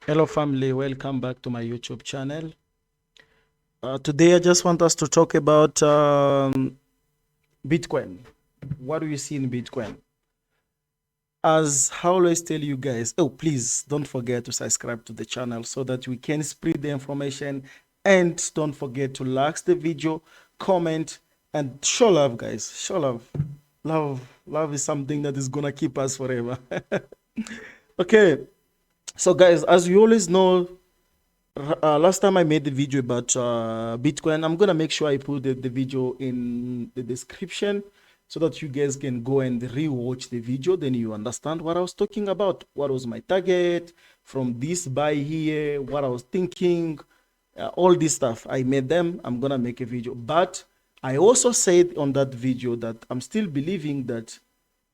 Hello family, welcome back to my YouTube channel. Today I just want us to talk about Bitcoin. What do you see in Bitcoin? As I always tell you guys, please don't forget to subscribe to the channel so that we can spread the information, and don't forget to like the video, comment, and show love, guys. Show love. Love is something that is gonna keep us forever. Okay, so guys, as you always know, last time I made the video about Bitcoin. I'm gonna make sure I put the video in the description so that you guys can go and rewatch the video. Then you understand what I was talking about. What was my target from this buy here? What I was thinking, all this stuff. I made them. I'm gonna make a video, but I also said on that video that I'm still believing that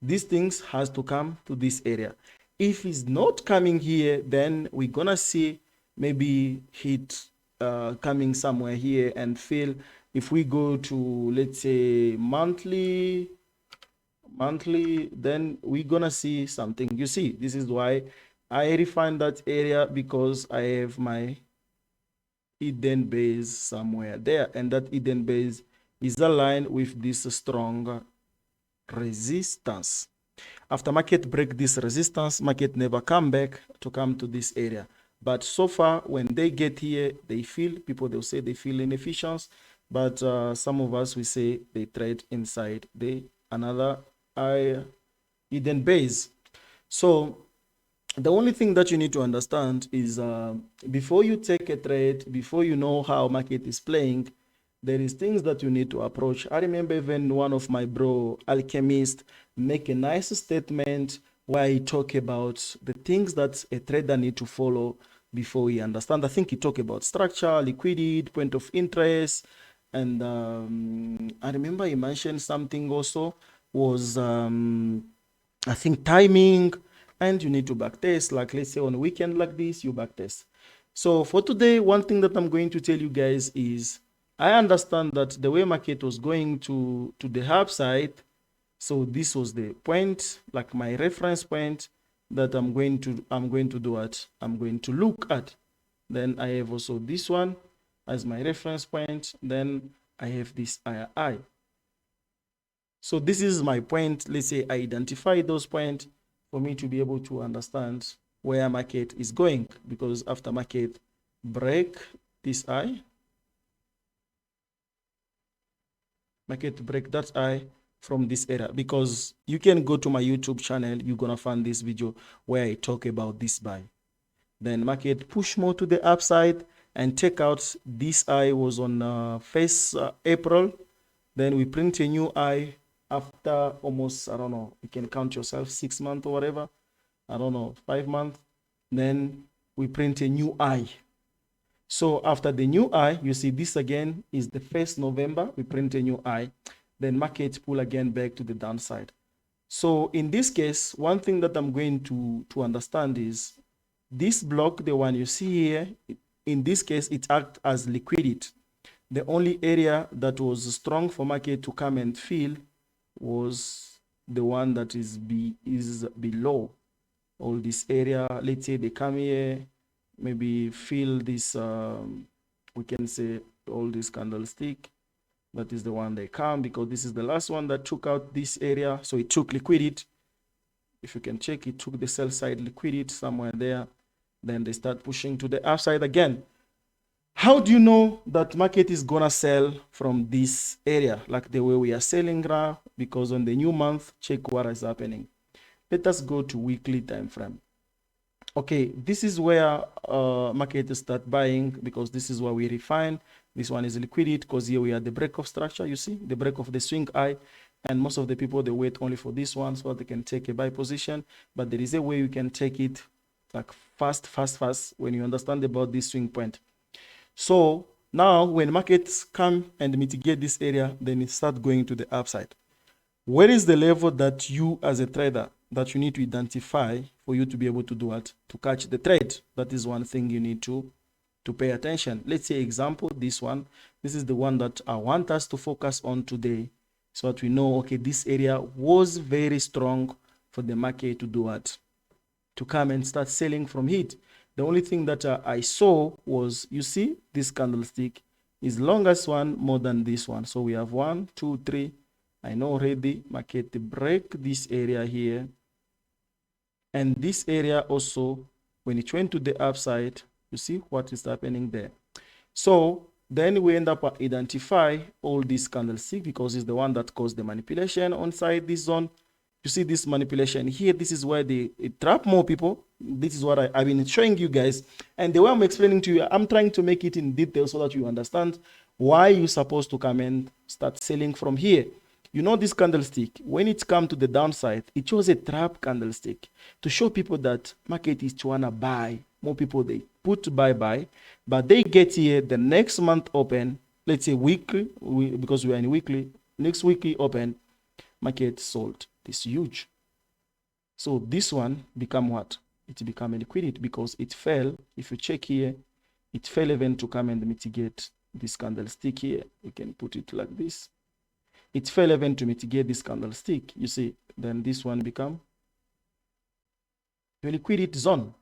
these things has to come to this area. If it's not coming here, then we're gonna see maybe hit coming somewhere here and fail. If we go to, let's say, monthly, then we're gonna see something. You see, this is why I refine that area, because I have my hidden base somewhere there, and that hidden base is aligned with this strong resistance. After market break this resistance, market never come back to come to this area. But so far, when they get here, they feel, people, they'll say they feel inefficient. But some of us, we say they trade inside the another hidden base. So the only thing that you need to understand is before you take a trade, before you know how market is playing, there is things that you need to approach. I remember even one of my bro Alchemist make a nice statement where he talk about the things that a trader need to follow before he understand. I think he talk about structure, liquidity, point of interest, and I remember he mentioned something also was I think timing, and you need to backtest. Like, let's say on a weekend like this, you backtest. So for today, one thing that I'm going to tell you guys is I understand that the way market was going to the upside, so this was the point, like my reference point that I'm going to do what I'm going to look at. Then I have also this one as my reference point. Then I have this II. So this is my point. Let's say I identify those points for me to be able to understand where market is going, because after market break this I, market break that I from this area, because you can go to my YouTube channel, you're gonna find this video where I talk about this buy. Then market push more to the upside and take out this I was on 1st April. Then we print a new I after almost, I don't know, you can count yourself, 6 months or whatever, I don't know, 5 months. Then we print a new I. So after the new I, you see this again is the 1st November, we print a new I, then market pull again back to the downside. So in this case, one thing that I'm going to understand is this block, the one you see here, in this case, it acts as liquidity. The only area that was strong for market to come and fill was the one that is below all this area. Let's say they come here, maybe fill this, we can say all this candlestick. That is the one they come, because this is the last one that took out this area. So it took liquidity. If you can check, it took the sell side liquidity somewhere there. Then they start pushing to the upside again. How do you know that market is gonna sell from this area like the way we are selling now? Because on the new month, check what is happening. Let us go to weekly time frame. Okay, this is where market start buying, because this is where we refine. This one is liquidity, because here we are the break of structure. You see the break of the swing eye, and most of the people, they wait only for this one so that they can take a buy position. But there is a way you can take it like fast when you understand about this swing point. So now when markets come and mitigate this area, then it starts going to the upside. Where is the level that you as a trader that you need to identify for you to be able to do what? To catch the trade. That is one thing you need to pay attention. Let's say example, this one. This is the one that I want us to focus on today, so that we know, okay, this area was very strong for the market to do what? To come and start selling from it. The only thing that I saw was, you see, this candlestick is longest one more than this one. So we have 1, 2, 3. I know already market break this area here. And this area also, when it went to the upside, you see what is happening there. So then we end up identify all these candlestick because it's the one that caused the manipulation on side this zone. You see this manipulation here. This is where they trap more people. This is what I've been showing you guys. And the way I'm explaining to you, I'm trying to make it in detail so that you understand why you're supposed to come and start selling from here. You know, this candlestick, when it comes to the downside, it shows a trap candlestick to show people that market is trying to buy. More people, they put buy, but they get here the next month open, let's say weekly, because we are in weekly, next weekly open, market sold. This huge. So this one become what? It become a liquidity because it fell. If you check here, it fell even to come and mitigate this candlestick here. We can put it like this. It fell even to mitigate this candlestick. You see, then this one become a liquidity zone.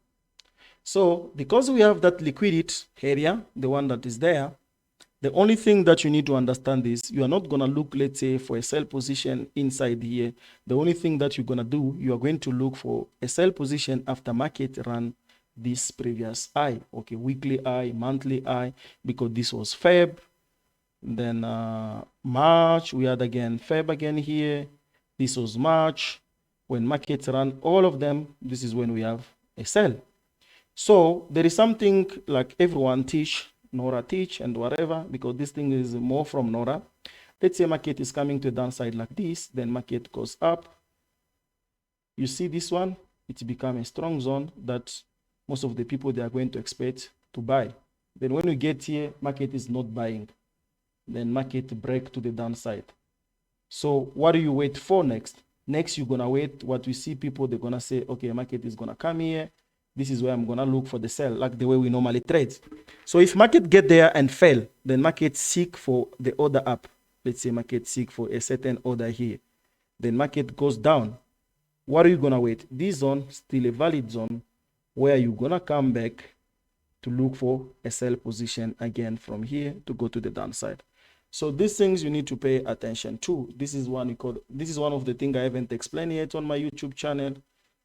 So because we have that liquidity area, the one that is there, the only thing that you need to understand is you are not going to look, let's say, for a sell position inside here. The only thing that you're going to do, you are going to look for a sell position after market run this previous high. Okay, weekly high, monthly high, because this was Feb. Then March, we had again Feb again here. This was March. When markets run all of them, this is when we have a sell. So there is something like everyone teach, Nora teach and whatever, because this thing is more from Nora. Let's say market is coming to a downside like this, then market goes up. You see this one, it's become a strong zone that most of the people, they are going to expect to buy. Then when we get here, market is not buying. Then market break to the downside. So what do you wait for next? Next, you're going to wait what we see people, they're going to say, okay, market is going to come here. This is where I'm going to look for the sell, like the way we normally trade. So if market get there and fail, then market seek for the order up. Let's say market seek for a certain order here. Then market goes down. What are you going to wait? This zone, still a valid zone, where you're going to come back to look for a sell position again from here to go to the downside. So these things you need to pay attention to. This is one of the things I haven't explained yet on my YouTube channel,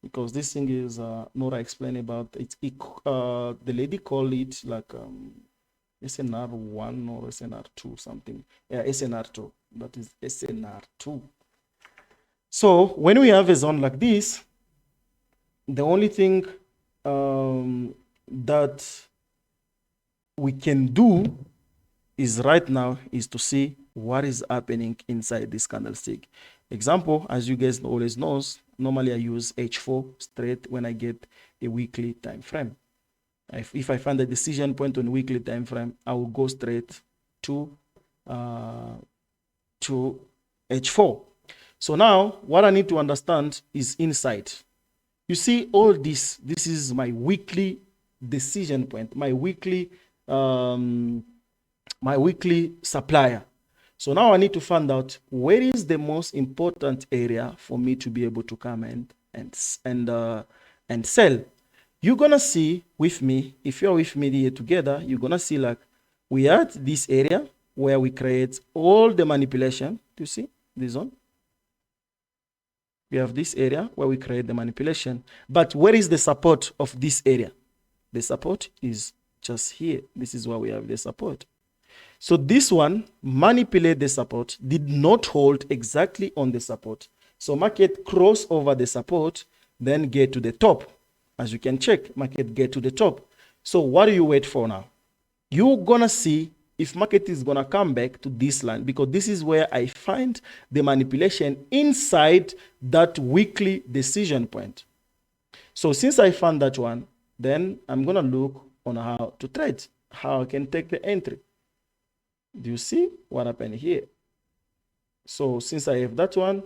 because this thing is Nora explained about it. The lady called it like SNR1 or SNR2 something. Yeah, SNR2. That is SNR2. So when we have a zone like this, the only thing that we can do is right now is to see what is happening inside this candlestick. Example, as you guys always knows, normally I use H4 straight when I get a weekly time frame. If I find a decision point on weekly time frame, I will go straight to H4. So now what I need to understand is inside. You see all this is my weekly decision point, my weekly supplier. So now I need to find out where is the most important area for me to be able to come and sell. You're gonna see with me, if you're with me here together, you're gonna see like we are at this area where we create all the manipulation. Do you see this one? We have this area where we create the manipulation, but where is the support of this area? The support is just here. This is where we have the support. So this one manipulate the support, did not hold exactly on the support. So market cross over the support, then get to the top. As you can check, market get to the top. So what do you wait for now? You're gonna see if market is gonna come back to this line, because this is where I find the manipulation inside that weekly decision point. So since I found that one, then I'm gonna look on how to trade, how I can take the entry. Do you see what happened here? So since I have that one,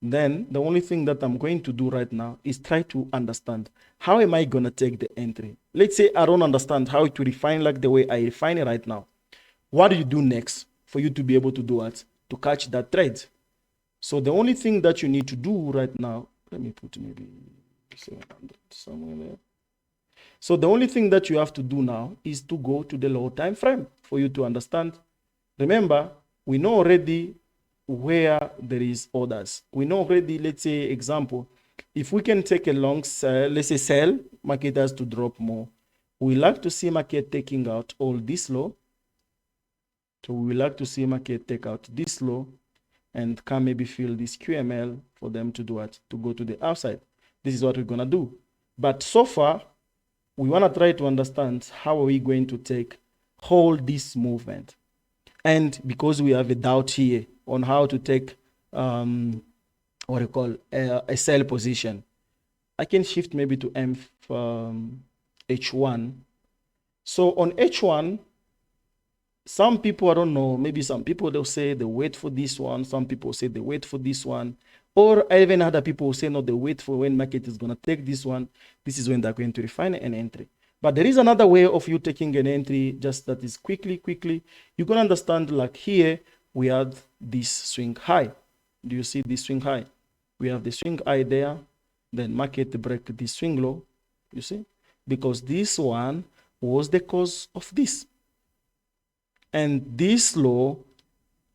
then the only thing that I'm going to do right now is try to understand how am I going to take the entry. Let's say I don't understand how to refine like the way I refine it right now. What do you do next for you to be able to do it, to catch that trade? So the only thing that you need to do right now, let me put maybe 700 somewhere there. So the only thing that you have to do now is to go to the low time frame for you to understand. Remember, we know already where there is orders. We know already, let's say, example, if we can take a long sell, let's say sell, market has to drop more. We like to see market taking out all this low. So we like to see market take out this low and can maybe fill this QML for them to do what? To go to the outside. This is what we're gonna do. But so far, we wanna try to understand how are we going to hold this movement. And because we have a doubt here on how to take what you call a sell position, I can shift maybe to H1. So on H1, some people, I don't know, maybe some people, they'll say they wait for this one. Some people say they wait for this one. Or even other people say, no, they wait for when market is going to take this one. This is when they're going to refine an entry. But there is another way of you taking an entry, just that is quickly. You're going to understand, like here, we had this swing high. Do you see this swing high? We have the swing high there. Then market break this swing low, you see? Because this one was the cause of this. And this low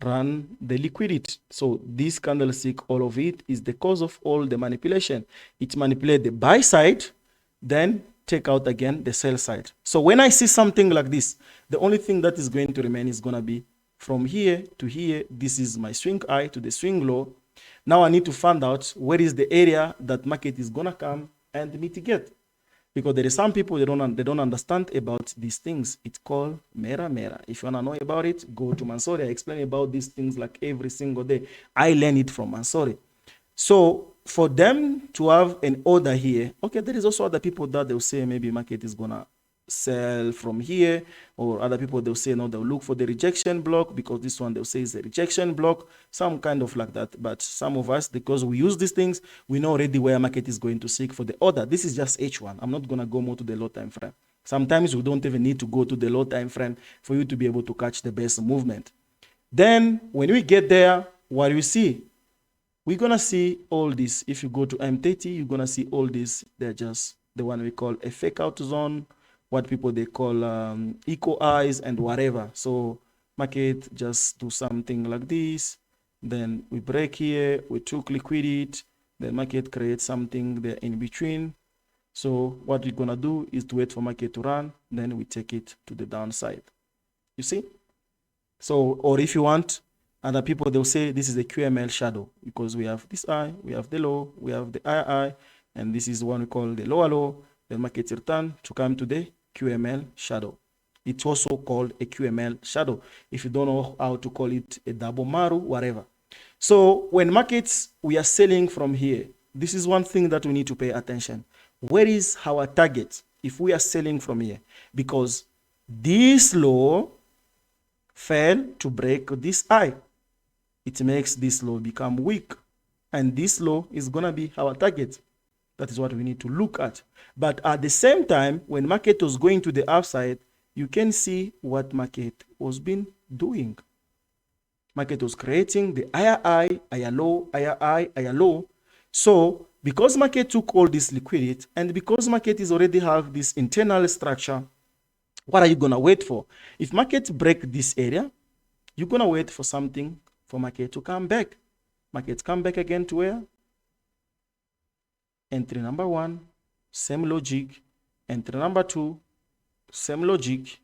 run the liquidity. So this candlestick, all of it is the cause of all the manipulation. It manipulates the buy side, then take out again the sell side. So when I see something like this, the only thing that is going to remain is going to be from here to here. This is my swing high to the swing low. Now I need to find out where is the area that market is going to come and mitigate. Because there is some people, they don't understand about these things. It's called mera. If you want to know about it, go to Mansory. I explain about these things like every single day. I learn it from Mansory. So for them to have an order here, okay, there is also other people that they'll say maybe market is going to sell from here, or other people, they'll say no, they'll look for the rejection block, because this one they'll say is a rejection block, some kind of like that. But some of us, because we use these things, we know already where market is going to seek for the order. This is just H1. I'm not going to go more to the low time frame. Sometimes we don't even need to go to the low time frame for you to be able to catch the best movement. Then when we get there, what do we see? We're going to see all this. If you go to M30, you're going to see all this. They're just the one we call a fake out zone, what people they call eco eyes and whatever. So market just do something like this. Then we break here, we took liquidity, the market creates something there in between. So what we're gonna do is to wait for market to run, then we take it to the downside. You see? So, or if you want, other people, they'll say this is a QML shadow, because we have this eye, we have the low, we have the eye, and this is one we call the lower low. Then market return to come to the QML shadow. It's also called a QML shadow. If you don't know how to call it, a double maru, whatever. So when markets, we are selling from here, this is one thing that we need to pay attention. Where is our target if we are selling from here? Because this low fell to break this high. It makes this low become weak. And this low is going to be our target. That is what we need to look at. But at the same time, when market was going to the upside, you can see what market was been doing. Market was creating the higher high, higher low, higher high, higher low. So because market took all this liquidity, and because market is already have this internal structure, what are you going to wait for? If market break this area, you're going to wait for something for market to come back. Market come back again to where? Entry number 1, same logic. Entry number 2, same logic.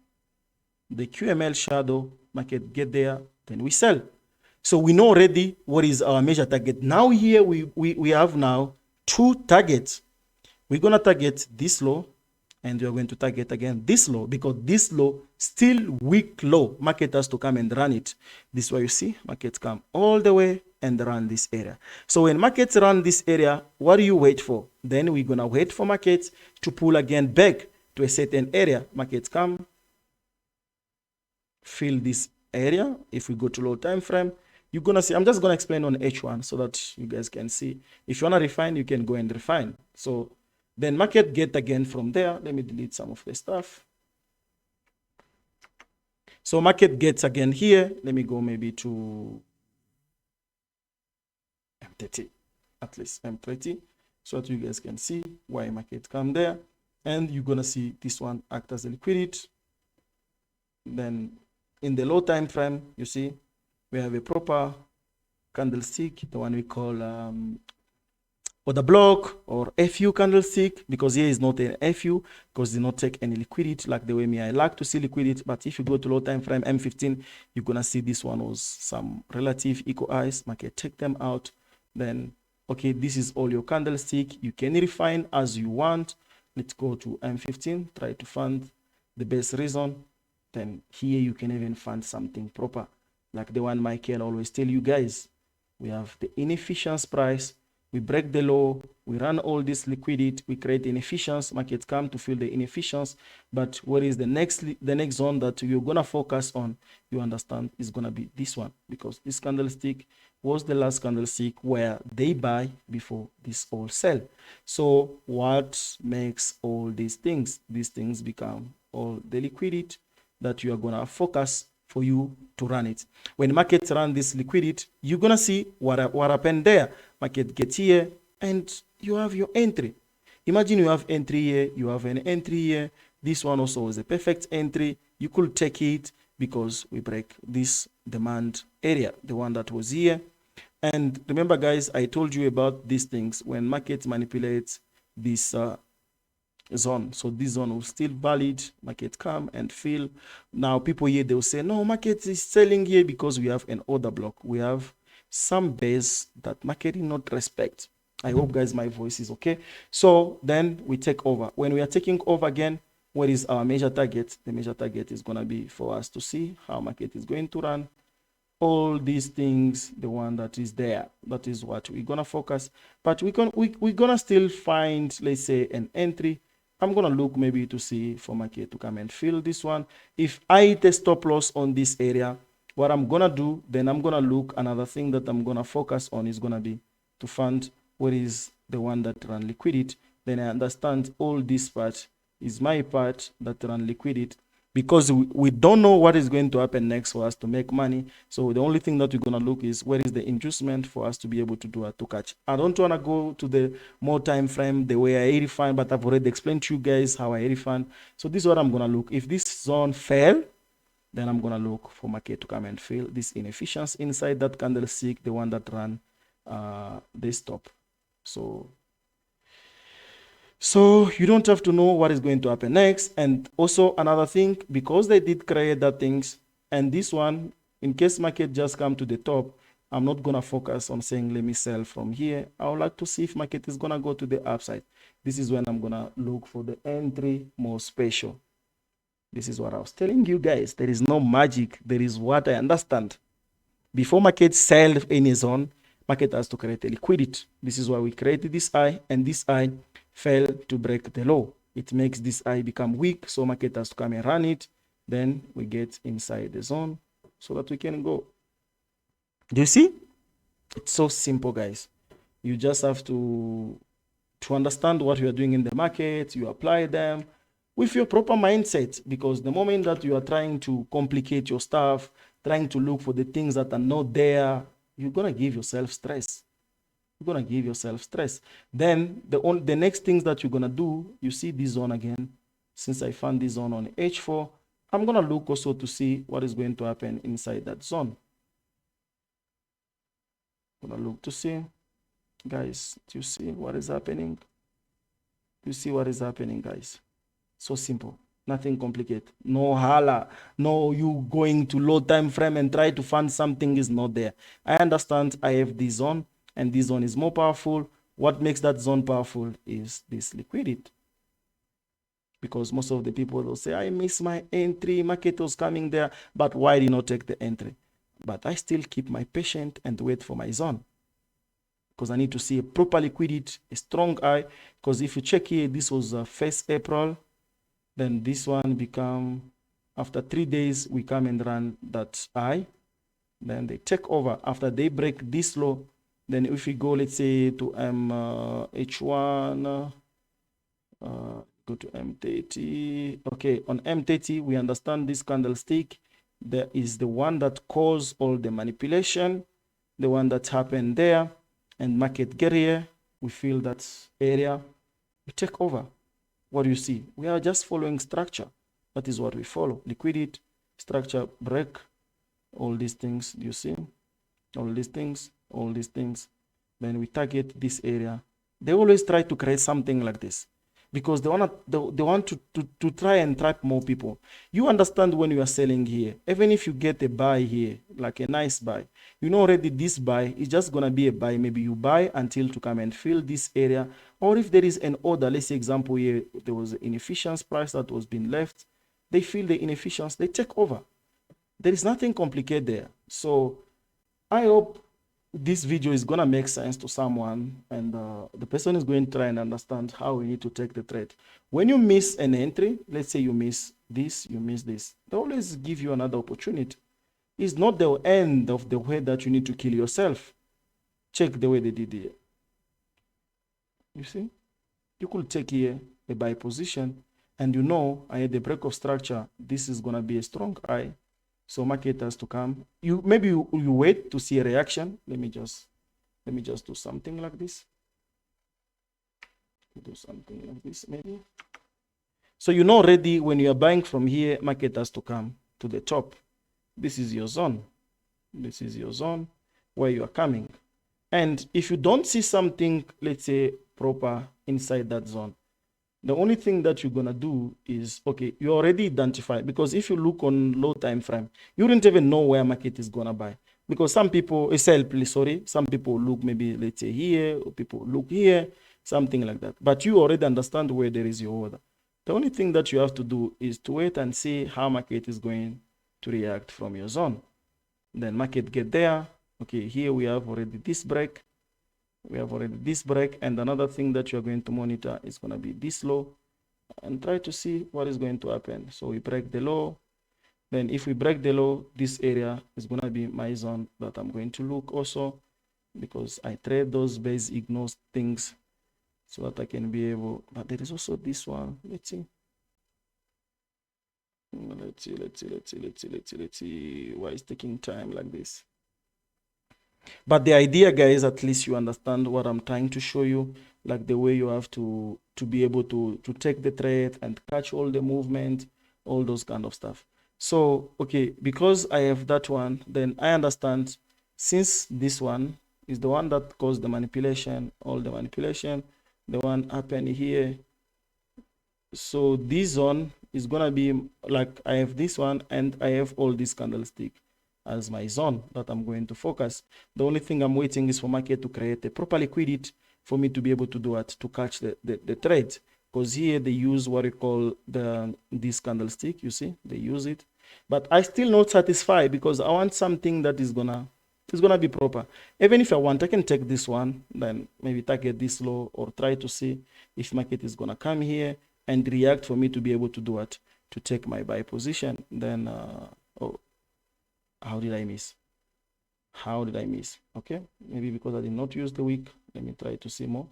The QML shadow, market get there, then we sell. So we know already what is our major target. Now here we have now 2 targets. We're going to target this low, and we are going to target again this low, because this low still weak low. Market has to come and run it. This is why you see market come all the way and run this area. So when markets run this area, what do you wait for? Then we're going to wait for markets to pull again back to a certain area. Markets come, fill this area. If we go to low time frame, you're going to see, I'm just going to explain on H1 so that you guys can see. If you want to refine, you can go and refine. So then market get again from there. Let me delete some of the stuff. So market gets again here. Let me go maybe to M30, at least M30, so that you guys can see why market come there. and you're gonna see this one act as a liquidity. Then in the low time frame, you see we have a proper candlestick, the one we call or the block or FU candlestick, because here is not an FU because they not take any liquidity like the way me I like to see liquidity. But if you go to low time frame M15, you're gonna see this one was some relative equal highs. Market take them out. Then okay, this is all your candlestick. You can refine as you want. Let's go to M15, try to find the best reason. Then here you can even find something proper like the one Michael always tell you guys. We have the inefficiency price. We break the low, we run all this liquidity, we create inefficiency, market come to fill the inefficiency. But what is the next zone that you're gonna focus on, you understand, is gonna be this one, because this candlestick was the last candlestick where they buy before this all sell. So what makes all these things become all the liquidity that you are gonna focus for you to run it. When markets run this liquidity, you're gonna see what happened there. Market gets here and you have your entry. Imagine you have entry here, you have an entry here. This one also is a perfect entry. You could take it because we break this demand area, the one that was here. And remember guys, I told you about these things when market manipulates this zone. So this zone will still valid, market come and fill. Now people here, they will say, no, market is selling here because we have an order block. We have some base that market did not respect. I hope guys my voice is okay. So then we take over. When we are taking over again, what is our major target? The major target is going to be for us to see how market is going to run. All these things, the one that is there, that is what we're going to focus. But we're going to still find, let's say, an entry. I'm going to look maybe to see for market to come and fill this one. If I hit a stop loss on this area, what I'm going to do, then I'm going to look, another thing that I'm going to focus on is going to be to find what is the one that run liquidity. Then I understand all this part is my part that run liquidity, because we don't know what is going to happen next for us to make money. So the only thing that we're going to look is where is the inducement for us to be able to do a to catch. I don't want to go to the more time frame the way I refine, but I've already explained to you guys how I refine. So this is what I'm going to look. If this zone fell, then I'm going to look for market to come and fill this inefficiency inside that candlestick, the one that ran the stop. So you don't have to know what is going to happen next. And also another thing, because they did create that things, and this one, in case market just come to the top, I'm not going to focus on saying, let me sell from here. I would like to see if market is going to go to the upside. This is when I'm going to look for the entry more special. This is what I was telling you guys. There is no magic. There is what I understand. Before market sell any zone, market has to create a liquidity. This is why we created this eye, and this eye fell to break the low. It makes this eye become weak, so market has to come and run it. Then we get inside the zone so that we can go. Do you see? It's so simple, guys. You just have to understand what you are doing in the market. You apply them with your proper mindset, because the moment that you are trying to complicate your stuff, trying to look for the things that are not there, you're going to give yourself stress. You're going to give yourself stress. Then the next things that you're going to do, you see this zone again. Since I found this zone on H4, I'm going to look also to see what is going to happen inside that zone. I'm going to look to see. Guys, do you see what is happening? Do you see what is happening, guys? So simple. Nothing complicated. No holla. No you going to low time frame and try to find something is not there. I understand I have this zone, and this zone is more powerful. What makes that zone powerful is this liquidity. Because most of the people will say, I miss my entry, market was coming there, but why did you not take the entry? But I still keep my patience and wait for my zone. Because I need to see a proper liquidity, a strong eye. Because if you check here, this was 1st April. Then this one become, after 3 days, we come and run that eye. Then they take over. After they break this low, then if we go, let's say, to H1, go to M30. Okay, on M30, we understand this candlestick. There is the one that caused all the manipulation, the one that happened there, and market get here. We feel that area, we take over. what do you see? We are just following structure. That is what we follow. Liquidity, structure, break, all these things. Do you see? All these things, all these things. Then we target this area. They always try to create something like this because they want to try and trap more people. You understand when you are selling here, even if you get a buy here, like a nice buy, you know already this buy is just going to be a buy. Maybe you buy until to come and fill this area. Or if there is an order, let's say example here, there was an inefficiency price that was being left. They fill the inefficiency, they take over. There is nothing complicated there. So I hope this video is going to make sense to someone, and the person is going to try and understand how we need to take the trade. When you miss an entry, let's say you miss this, they always give you another opportunity. It's not the end of the way that you need to kill yourself. Check the way they did here. You see? You could take here a buy position, and you know, I had the break of structure. This is going to be a strong eye. So market has to come. You wait to see a reaction. Let me just do something like this. Do something like this maybe. So you know already when you are buying from here, market has to come to the top. This is your zone. This is your zone where you are coming. And if you don't see something, let's say proper inside that zone, the only thing that you're gonna do is, okay, you already identify, because if you look on low time frame, you wouldn't even know where market is gonna buy, because some people some people look maybe, let's say here, or people look here, something like that. But you already understand where there is your order. The only thing that you have to do is to wait and see how market is going to react from your zone. Then market get there. Okay, here we have already this break. And another thing that you're going to monitor is going to be this low, and try to see what is going to happen. So we break the low. Then if we break the low, this area is going to be my zone that I'm going to look also, because I trade those base ignore things so that I can be able. But there is also this one. Let's see. Let's see. Why is taking time like this? But the idea, guys, at least you understand what I'm trying to show you, like the way you have to be able to take the trade and catch all the movement, all those kind of stuff. So, okay, because I have that one, then I understand, since this one is the one that caused the manipulation, all the manipulation, the one happened here. So this zone is gonna be like, I have this one and I have all these candlestick as my zone that I'm going to focus. The only thing I'm waiting is for market to create a proper liquidity for me to be able to do it, to catch the trade. Because here they use what we call this candlestick, you see, they use it. But I still not satisfied, because I want something that is gonna be proper. Even if I want, I can take this one, then maybe target this low, or try to see if market is gonna come here and react for me to be able to do it, to take my buy position. Then oh, how did I miss? Okay, maybe because I did not use the wick. Let me try to see more.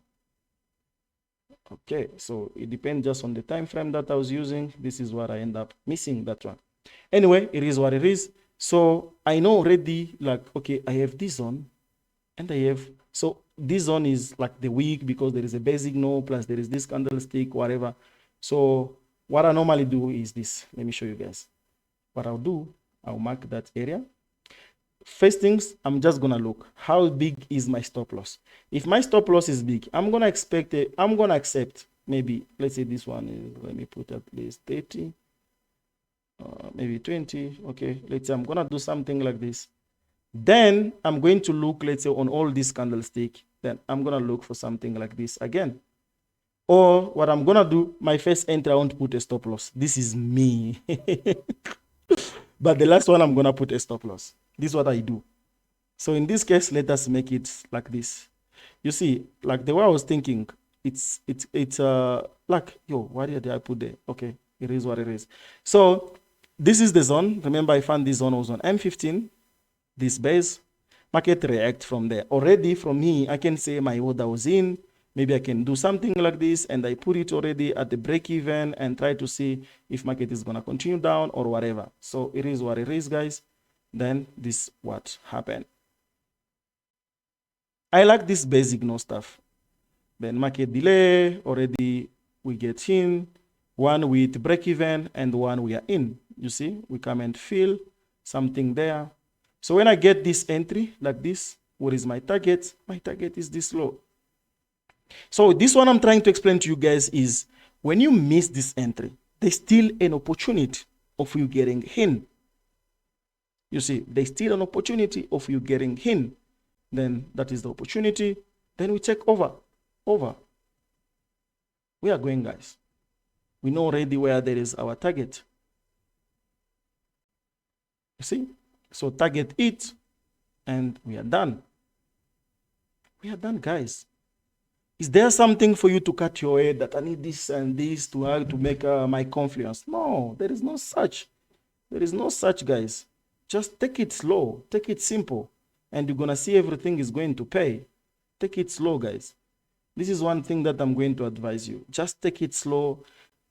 Okay, so it depends just on the time frame that I was using. This is what I end up missing, that one. Anyway, it is what it is. So I know already, like, okay, I have this zone, and I have, so this zone is like the wick, because there is a basic no, plus there is this candlestick, whatever. So what I normally do is this. Let me show you guys. What I'll do, I'll mark that area. First things, I'm just gonna look how big is my stop loss. If my stop loss is big, I'm gonna accept maybe, let's say this one is, let me put at least 30, maybe 20. Okay, let's say I'm gonna do something like this. Then I'm going to look, let's say, on all these candlestick. Then I'm gonna look for something like this again. Or what I'm gonna do, my first entry, I want to put a stop loss. This is me. But the last one, I'm gonna put a stop loss. This is what I do. So in this case, let us make it like this. You see, like the way I was thinking, it's like, yo, what did I put there? Okay, it is what it is. So this is the zone. Remember, I found this zone was on M15, this base. Market react from there. Already from here, I can say my order was in. Maybe I can do something like this, and I put it already at the break even and try to see if market is gonna continue down or whatever. So it is what it is, guys. Then this what happened. I like this basic no stuff. Then market delay already we get in, one with break even, and one we are in. You see, we come and fill something there. So when I get this entry like this, what is my target? My target is this low. So this one I'm trying to explain to you guys is when you miss this entry, there's still an opportunity of you getting in. You see, there's still an opportunity of you getting in. Then that is the opportunity. Then we take over. We are going, guys. We know already where there is our target. You see? So target it, and we are done. We are done, guys. Is there something for you to cut your head that I need this and this to make my confluence? No, there is no such. There is no such, guys. Just take it slow. Take it simple. And you're going to see everything is going to pay. Take it slow, guys. This is one thing that I'm going to advise you. Just take it slow.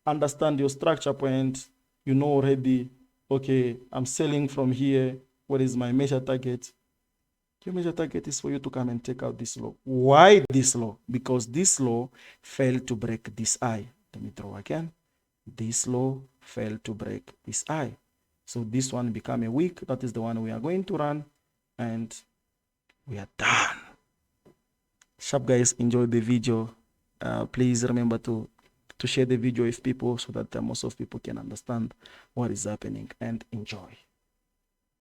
Understand your structure point. You know already, okay, I'm selling from here. What is my measure target? Your measure target is for you to come and take out this low. Why this low? Because this low failed to break this eye. Let me draw again. This low failed to break this eye. So this one become a week. That is the one we are going to run. And we are done. Sharp, guys, enjoy the video. Please remember to share the video with people so that most of people can understand what is happening, and enjoy.